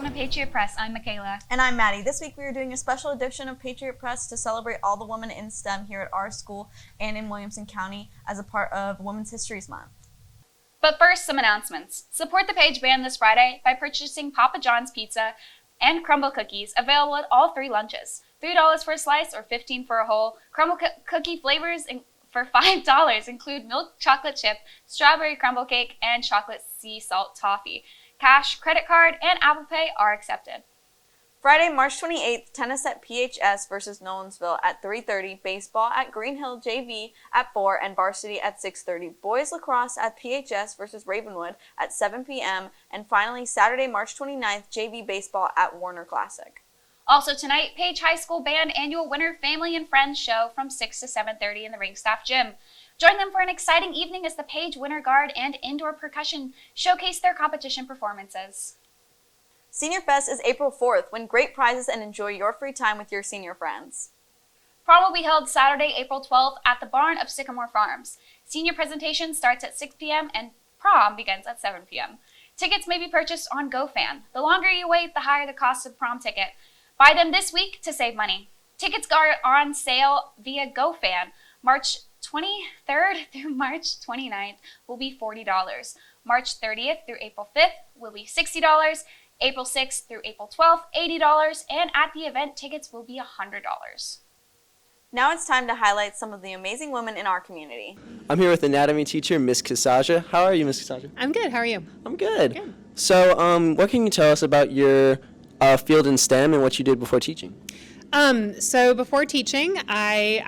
welcome to Patriot Press. I'm Michaela. And I'm Maddie. This week we are doing a special edition of Patriot Press to celebrate all the women in STEM here at our school and in Williamson County as a part of Women's History Month. But first, some announcements. Support the Page Band this Friday by purchasing Papa John's Pizza and crumble cookies, available at all 3 lunches. $3 for a slice or $15 for a whole. Crumble cookie flavors for $5 include milk chocolate chip, strawberry crumble cake, and chocolate sea salt toffee. Cash, credit card, and Apple Pay are accepted. Friday, March 28th, tennis at PHS versus Nolensville at 3:30, baseball at Green Hill JV at 4, and varsity at 6:30. Boys lacrosse at PHS versus Ravenwood at 7 p.m. And finally, Saturday, March 29th, JV baseball at Warner Classic. Also tonight, Page High School Band annual Winter Family and Friends show from 6 to 7:30 in the Ring Staff Gym. Join them for an exciting evening as the Page Winter Guard and Indoor Percussion showcase their competition performances. Senior Fest is April 4th. Win great prizes and enjoy your free time with your senior friends. Prom will be held Saturday, April 12th at the barn of Sycamore Farms. Senior presentation starts at 6 p.m. and prom begins at 7 p.m. Tickets may be purchased on GoFan. The longer you wait, the higher the cost of the prom ticket. Buy them this week to save money. Tickets are on sale via GoFan. March 23rd through March 29th will be $40. March 30th through April 5th will be $60. April 6th through April 12th, $80, and at the event, tickets will be $100. Now it's time to highlight some of the amazing women in our community. I'm here with anatomy teacher, Miss Kasaja. How are you, Miss Kasaja? I'm good. How are you? I'm good. Good. So, what can you tell us about your field in STEM and what you did before teaching? So before teaching, I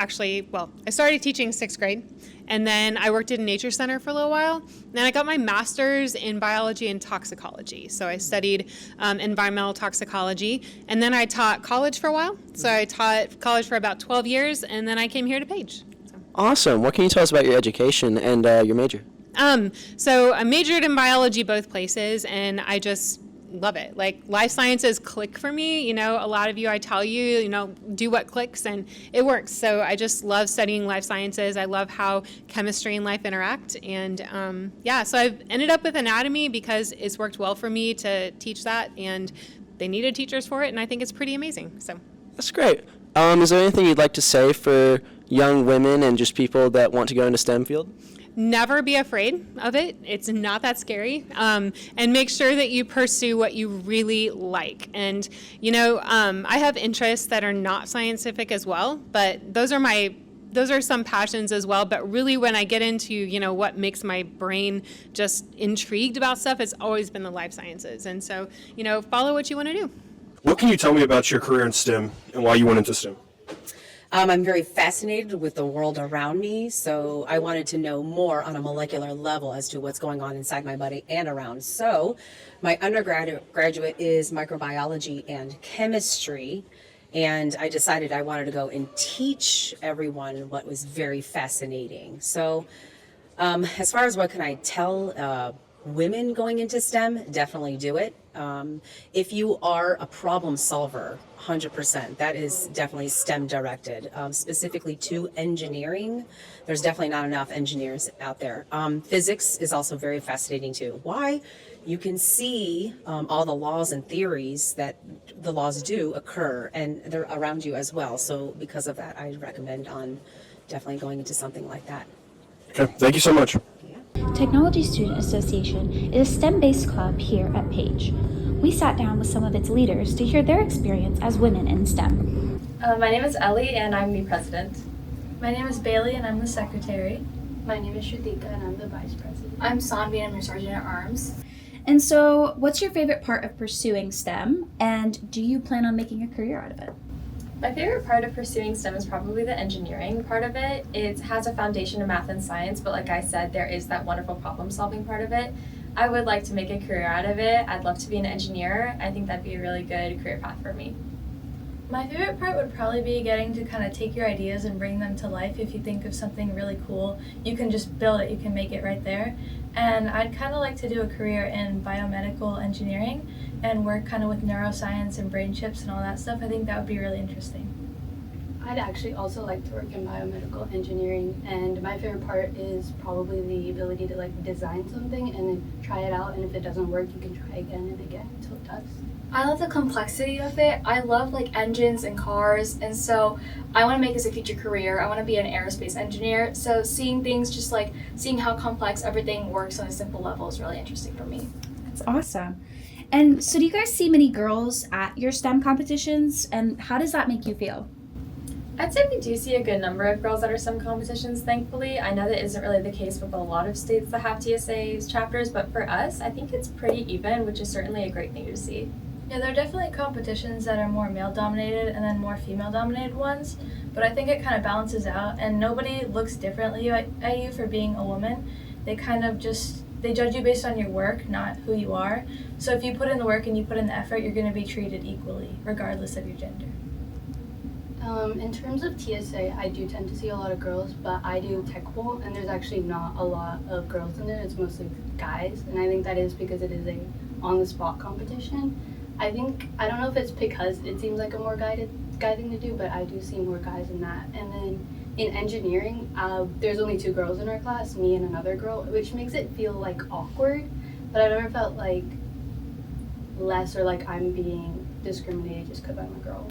started teaching 6th grade, and then I worked at a nature center for a little while. Then I got my master's in biology and toxicology. So I studied environmental toxicology, and then I taught college for a while. So I taught college for about 12 years, and then I came here to Page. So. Awesome. What can you tell us about your education and your major? So I majored in biology both places, and I just love it. Like, life sciences click for me. A lot of you, I tell you, do what clicks, and it works. So I just love studying life sciences. I love how chemistry and life interact. And so I've ended up with anatomy because it's worked well for me to teach that, and they needed teachers for it, and I think it's pretty amazing. So that's great. Is there anything you'd like to say for young women and just people that want to go into STEM field? Never be afraid of it. It's not that scary. And make sure that you pursue what you really like. And, I have interests that are not scientific as well, but those are some passions as well. But really, when I get into, what makes my brain just intrigued about stuff, it's always been the life sciences. And so, follow what you want to do. What can you tell me about your career in STEM and why you went into STEM? I'm very fascinated with the world around me, so I wanted to know more on a molecular level as to what's going on inside my body and around. So my undergraduate is microbiology and chemistry, and I decided I wanted to go and teach everyone what was very fascinating. So as far as what can I tell women going into STEM, definitely do it. If you are a problem solver, 100%, that is definitely STEM directed, specifically to engineering. There's definitely not enough engineers out there. Physics is also very fascinating too. Why? You can see all the laws and theories that the laws do occur, and they're around you as well. So because of that, I recommend on definitely going into something like that. Okay, thank you so much. Technology Student Association is a STEM-based club here at Page. We sat down with some of its leaders to hear their experience as women in STEM. My name is Ellie, and I'm the president. My name is Bailey, and I'm the secretary. My name is Shrutika, and I'm the vice president. I'm Sanvi, and I'm your sergeant at arms. And so, what's your favorite part of pursuing STEM, and do you plan on making a career out of it? My favorite part of pursuing STEM is probably the engineering part of it. It has a foundation in math and science, but like I said, there is that wonderful problem-solving part of it. I would like to make a career out of it. I'd love to be an engineer. I think that'd be a really good career path for me. My favorite part would probably be getting to kind of take your ideas and bring them to life. If you think of something really cool, you can just build it, you can make it right there. And I'd kind of like to do a career in biomedical engineering and work kind of with neuroscience and brain chips and all that stuff. I think that would be really interesting. I'd actually also like to work in biomedical engineering, and my favorite part is probably the ability to design something and then try it out, and if it doesn't work, you can try again and again until it does. I love the complexity of it. I love like engines and cars, and so I want to make this a future career. I want to be an aerospace engineer. So seeing things, just like seeing how complex everything works on a simple level is really interesting for me. That's awesome. And so do you guys see many girls at your STEM competitions, and how does that make you feel? I'd say we do see a good number of girls at our STEM competitions, thankfully. I know that isn't really the case with a lot of states that have TSA's chapters, but for us, I think it's pretty even, which is certainly a great thing to see. Yeah, there are definitely competitions that are more male-dominated and then more female-dominated ones, but I think it kind of balances out, and nobody looks differently at you for being a woman. They kind of they judge you based on your work, not who you are. So if you put in the work and you put in the effort, you're going to be treated equally, regardless of your gender. In terms of TSA, I do tend to see a lot of girls, but I do tech bowl, and there's actually not a lot of girls in there. It's mostly guys, and I think that is because it is a on-the-spot competition. I don't know if it's because it seems like a more guy thing to do, but I do see more guys in that. And then in engineering, there's only 2 girls in our class, me and another girl, which makes it feel like awkward, but I've never felt like less or like I'm being discriminated just because I'm a girl.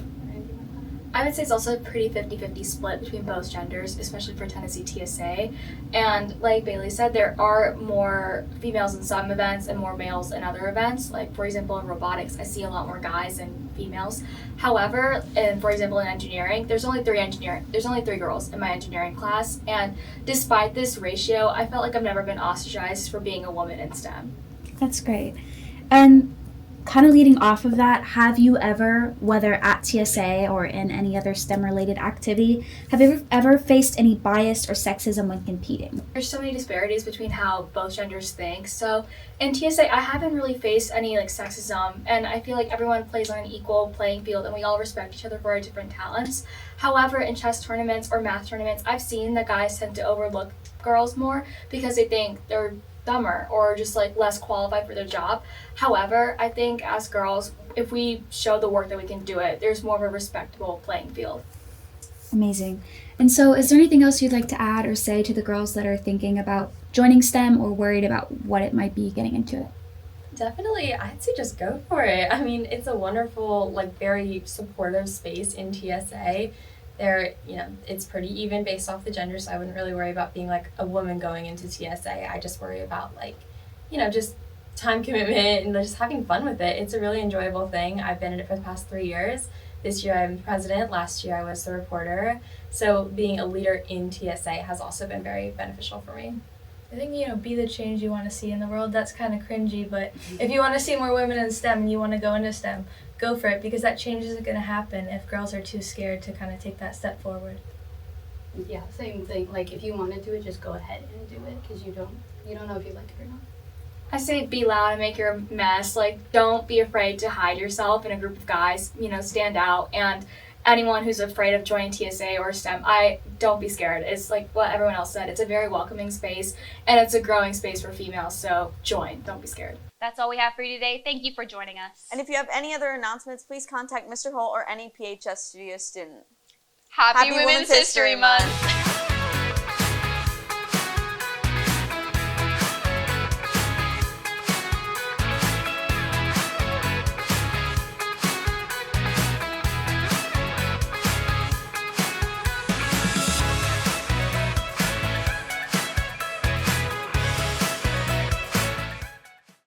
I would say it's also a pretty 50-50 split between both genders, especially for Tennessee TSA. And like Bailey said, there are more females in some events and more males in other events. Like, for example, in robotics, I see a lot more guys than females. However, for example, in engineering, there's only 3 girls in my engineering class. And despite this ratio, I felt like I've never been ostracized for being a woman in STEM. That's great. And kind of leading off of that, have you ever, whether at TSA or in any other STEM-related activity, have you ever faced any bias or sexism when competing? There's so many disparities between how both genders think. So in TSA, I haven't really faced any like sexism, and I feel like everyone plays on an equal playing field and we all respect each other for our different talents. However, in chess tournaments or math tournaments, I've seen that guys tend to overlook girls more because they think they're dumber or just like less qualified for their job. However, I think as girls, if we show the work that we can do it, there's more of a respectable playing field. Amazing. And so is there anything else you'd like to add or say to the girls that are thinking about joining STEM or worried about what it might be getting into it? Definitely, I'd say just go for it. I mean, it's a wonderful, like very supportive space in TSA. It's pretty even based off the gender, so I wouldn't really worry about being like a woman going into TSA. I just worry about like, just time commitment and just having fun with it. It's a really enjoyable thing. I've been in it for the past 3 years. This year I'm president, last year I was the reporter. So being a leader in TSA has also been very beneficial for me. I think, be the change you want to see in the world. That's kind of cringy, but if you want to see more women in STEM and you want to go into STEM, go for it, because that change isn't going to happen if girls are too scared to kind of take that step forward. Yeah, same thing. Like, if you want to do it, just go ahead and do it, because you don't know if you like it or not. I say be loud and make your mess. Like, don't be afraid to hide yourself in a group of guys. Stand out. And anyone who's afraid of joining TSA or STEM, don't be scared. It's like what everyone else said. It's a very welcoming space, and it's a growing space for females. So join. Don't be scared. That's all we have for you today. Thank you for joining us. And if you have any other announcements, please contact Mr. Holt or any PHS Studios student. Happy Women's History Month.